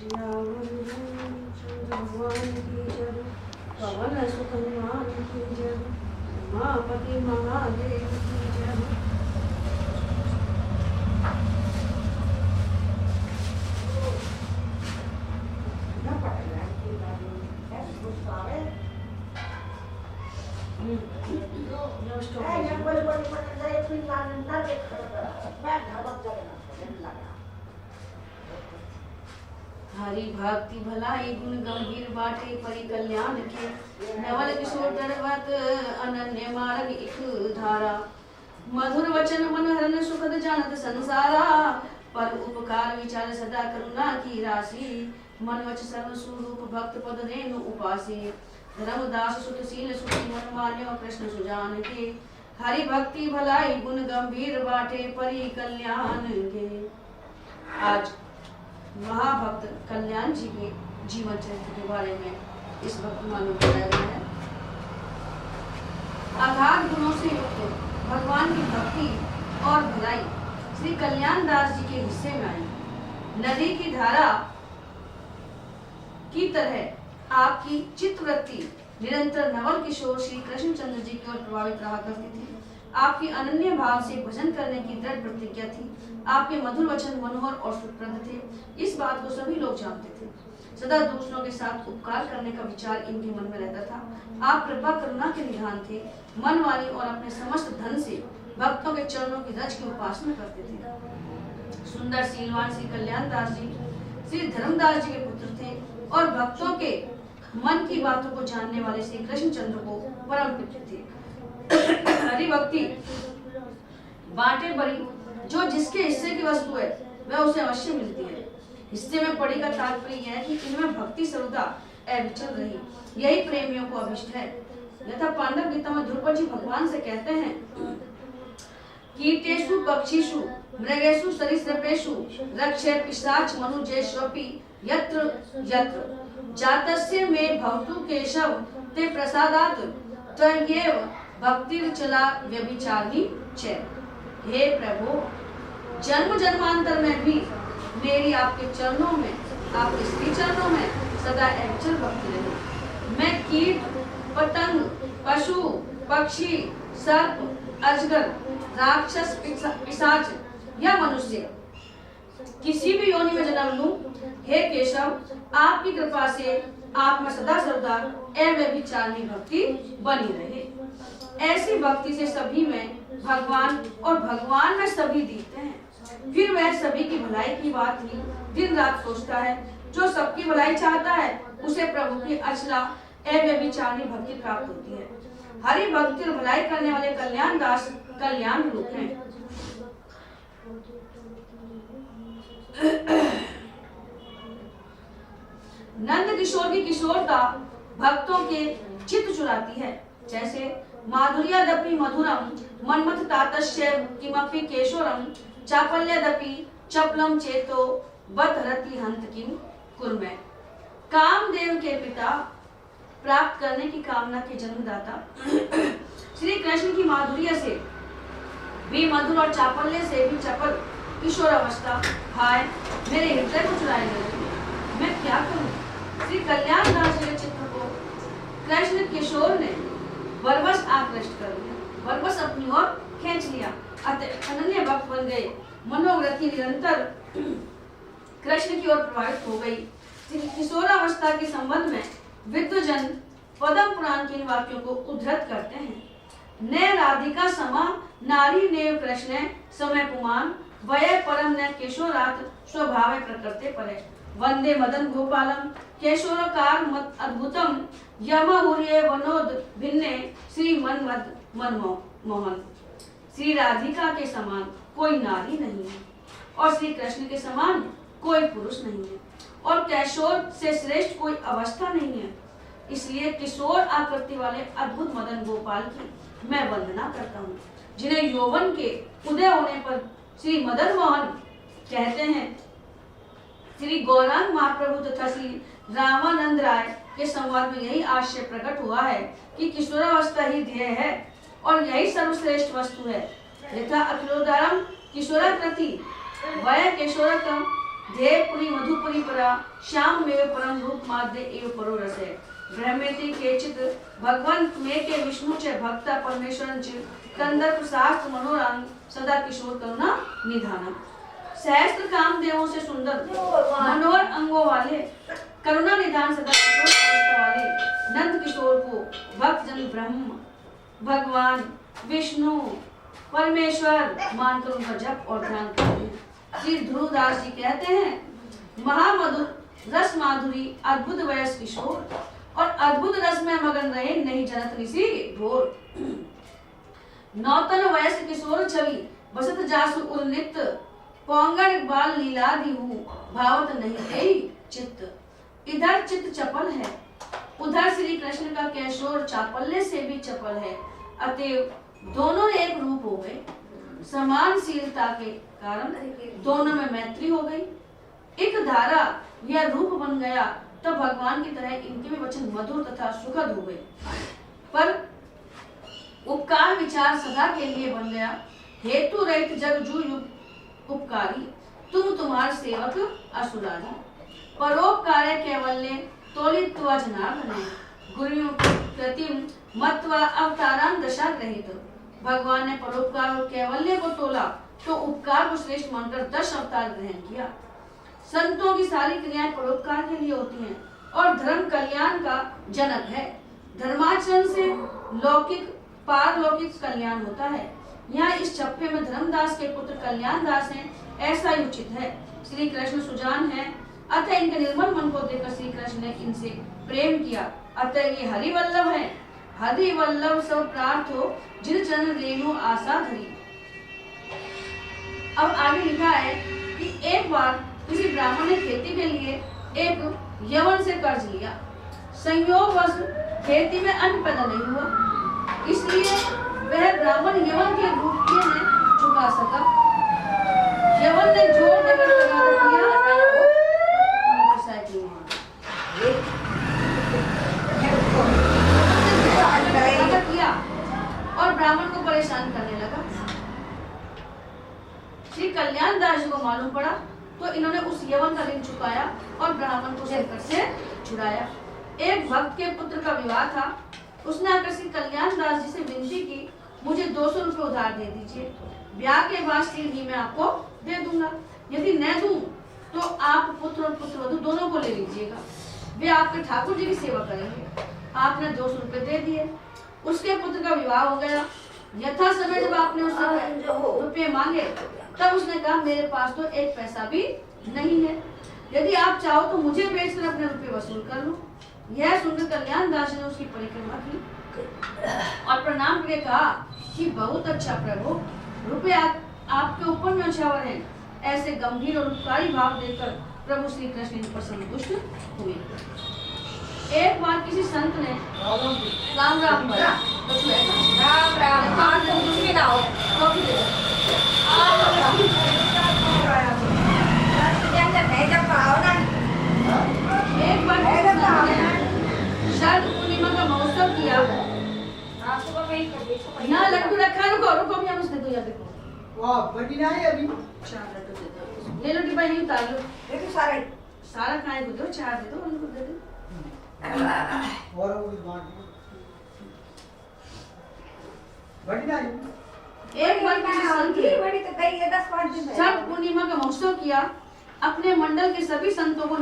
भगवान की जय, पवन सुत हनुमान की जय, उमापति महादेव की जय। हरि भक्ति भलाई गुण गंभीर बाटे परि कल्याण के, नवल किशोर दरवत अनन्य मार्ग इक धारा, मधुर वचन मन हरन सुखद जानत संसारा, पर उपकार विचार सदा करुणा की राशि, मन वच सर्व स्वरूप भक्त पद रेणु उपासी, धर्मदास सुत शील सुत मन मान्यो कृष्ण सुजान के, हरि भक्ति भलाई गुण गंभीर बाटे परि कल्याण के। आज महाभक्त कल्याण जी के जीवन चरित्र के बारे में इस भक्तिमान में बताया गया है। अगाध गुणों से युक्त भगवान की भक्ति और भलाई श्री कल्याण दास जी के हिस्से में आई। नदी की धारा की तरह आपकी चित्तवृत्ति निरंतर नवल किशोर श्री कृष्णचंद्र जी की ओर प्रभावित रहा करती थी। आपकी अनन्य भाव से भजन करने की दृढ़ प्रतिज्ञा थी। आपके मधुर वचन मनोहर और सुखप्रद थे। इस बात को सभी लोग जानते थे। सदा दूसरों के साथ उपकार करने का विचार इनके मन में रहता था। आप कृपा करुणा के निधान थे। मन वाणी और अपने समस्त धन से भक्तों के चरणों की रज की उपासना करते थे। सुंदर शीलवान श्री कल्याण दास जी श्री धर्मदास जी के पुत्र थे और भक्तों के मन की बातों को जानने वाले श्री कृष्णचंद्र को परम प्रिय थे। हरि भक्ति बांटे बड़ी, जो जिसके हिस्से की वस्तु है वह उसे अवश्य मिलती है। हिस्से में पड़ी का तात्पर्य यह है कि इनमें भक्ति सर्वदा अविचल रही, यही प्रेमियों को अभिष्ट है। यथा पांडव गीता में द्रुपद जी भगवान से कहते हैं, कीटेषु पक्षिषु मृगेषु सरीसृपेषु रक्षे पिशाच मनुजेष्वपि यत्र यत्र जातस्य मे भवतु केशव ते प्रसादात् त्वय्येव भक्तिर्चला व्यभिचारिणी च। हे प्रभु, जन्म जन्मांतर में भी मेरी आपके चरणों में, आपके श्री चरणों में सदा अविचल भक्ति रहे। मैं कीट पतंग पशु पक्षी सर्प अजगर राक्षस पिशाच या मनुष्य किसी भी योनि में जन्म लूं, हे केशव आपकी कृपा से आप में सदा सर्वदा अव्यभिचारिणी भक्ति बनी रहे। ऐसी भक्ति से सभी में भगवान और भगवान में सभी दिखते हैं। फिर वह सभी की भलाई की बात ही दिन रात सोचता है। जो सबकी भलाई चाहता है उसे प्रभु की अचला अव्यभिचारिणी भक्ति प्राप्त होती है। हरि भक्ति और भलाई करने वाले कल्याण दास कल्याण रूप हैं। नंद किशोर की किशोरता भक्तों के चित्त चुराती है। जैसे माधुर्यादपि मधुरम मन्मथ तातस्य किमपि केशोरम चापल्यदपि चपलम चेतो बत रति हंत किम कुर्मे। कामदेव के पिता, प्राप्त करने की कामना के जन्मदाता श्री कृष्ण की माधुर्य से भी मधुर और चापल्य से भी चपल किशोर अवस्था हाय मेरे हृदय को चुराए गई। मैं क्या करूं? श्री कल्याण दास जी के चित्र को कृष्ण किशोर ने बरबस आकृष्ट कर लिया, बरबस अपनी ओर खींच लिया, अतः अनन्य भक्त बन गए। मनोवृत्ति निरंतर कृष्ण की ओर प्रभावित हो गई। किशोरावस्था के संबंध में विद्वजन पद्म पुराण के वाक्यों को उद्धृत करते हैं। न राधिका समा नारी ने कृष्ण समय पुमान वय परम न केशोरात स्वभाव प्रकृते परे। वंदे मदन गोपालम केशोरकार मत अद्भुतम यमहुर्ये वनोद भिन्ने श्री मनमद मनमोहन। श्री राधिका के समान कोई नारी नहीं है और श्री कृष्ण के समान कोई पुरुष नहीं है और किशोर से श्रेष्ठ कोई अवस्था नहीं है। इसलिए किशोर आकृति वाले अद्भुत मदन गोपाल की मैं वंदना करता हूँ, जिन्हें यौवन के उदय होने पर श्री मदन मोहन कहते हैं। श्री गौरांग महाप्रभु तथा श्री रामानंद राय के संवाद में यही आशय प्रकट हुआ है कि किशोरावस्था ही ध्येय है और यही सर्वश्रेष्ठ वस्तु है। यथा अखिलोदारम किशोराकृति वय किशोरकम ध्येय पुरी मधुपुरी परा श्याम में परम रूप माध्य एव परो रस है। ब्रह्मेति केचित भगवंत में के विष्णु च भक्ता परमेश्वरन च कंदर्प शास्त्र मनोरंग सदा किशोर करुणा निधानम। सहस्त्र काम देवों से सुंदर मनोहर अंगों वाले करुणा निधान सदा किशोर अवस्था वाले नंद किशोर को भक्त जन ब्रह्म भगवान विष्णु परमेश्वर मानकर उनका जप और ध्यान करते हैं। श्री ध्रुवदास जी कहते हैं महामधुर रस माधुरी अद्भुत वयस किशोर और अद्भुत रस में मगन रहे नहीं जनत ऋषि घोर। नौतन वयस किशोर छवि बसत जासु उर नित्य पौंगड़ बाल लीला दिहु भावत नहीं तेई चित्त। इधर चित्त चपल है उधर श्री कृष्ण का कैशोर चापल्य से भी चपल है। अतएव दोनों एक रूप हो गए। समानशीलता के कारण दोनों में मैत्री हो गई। एक धारा यह रूप बन गया तब भगवान की तरह इनके भी वचन मधुर तथा सुखद हो गए। पर उपकार विचार सदा के लिए बन गया। हेतु रहित जग जू युग उपकारी तुम तुम्हार सेवक असुरारी। परोपकार केवल्य तोलित जनार्दन गुरु प्रतिम मत्वा अवतारान दशा ग्रहित। भगवान ने परोपकार और कैवल्य को तोला तो उपकार को श्रेष्ठ मानकर 10 अवतार ग्रहण किया। संतों की सारी क्रियाएं परोपकार के लिए होती हैं और धर्म कल्याण का जनक है। धर्माचरण से लौकिक पारलौकिक कल्याण होता है। यहाँ इस छप्पे में धर्मदास के पुत्र कल्याण दास हैं, ऐसा ही उचित है। श्री कृष्ण सुजान है, अतः इनके निर्मल मन को देखकर श्री कृष्ण ने इनसे प्रेम किया। अतः ये हरिवल्लभ है। हरिवल्लभ सब प्रार्थ हो जिन चरण रेणु आशा धरी। अब आगे लिखा है कि एक बार किसी ब्राह्मण ने खेती के लिए एक यवन से कर्ज लिया। संयोगवश खेती में अन्न पैदा नहीं हुआ, इसलिए वह ब्राह्मण यवन के रुपये ने चुका सका। यवन ने जोर देकर किया और ब्राह्मण को परेशान करने लगा। श्री कल्याण दास जी को मालूम पड़ा तो इन्होंने उस यवन का ऋण चुकाया और ब्राह्मण को संकट से छुड़ाया। एक भक्त के पुत्र का विवाह था। उसने आकर श्री कल्याण दास जी से विनती की, मुझे 200 रुपए उधार दे दीजिए, ब्याह के बाद शीघ्र ही मैं आपको दे दूंगा। यदि न दूं तो आप पुत्र और पुत्रवधू दोनों को ले लीजिएगा, वे आपके ठाकुर जी की सेवा करेंगे। आपने 200 रुपए दे दिए। उसके पुत्र का विवाह हो गया। यथा समय जब आपने उससे रुपये मांगे तब उसने कहा मेरे पास तो एक पैसा भी नहीं है, यदि आप चाहो तो मुझे बेचकर अपने रुपये वसूल कर लो। यह सुनकर कल्याण दास ने उसकी परिक्रमा की और प्रणाम करके कहा कि बहुत अच्छा प्रभु, रुपये आपके ऊपर न्यौछावर हैं। ऐसे गंभीर और उपकारी भाव देखकर प्रभु श्री कृष्ण इन पर संतुष्ट हुए। एक बार किसी संत ने राम राम बोला, एक बार शरद पूर्णिमा का महोत्सव किया। यहाँ लड्डू रखा है, रुको रुको, अभी हम उसने तो याद देखो। वाह बड़ी ना है अभी। 4 लड्डू दे दो, ले लो डिब्बा नहीं उतार लो। देखो सारा खाए को दो, 4 दे दो, उनको दे दो। और वो बांट दो। बड़ी ना है। एक बार किसी संत ने बड़ी तो कई 10-5 दिन शरद पूर्णिमा का महोत्सव किया। अपने मंडल के सभी संतों को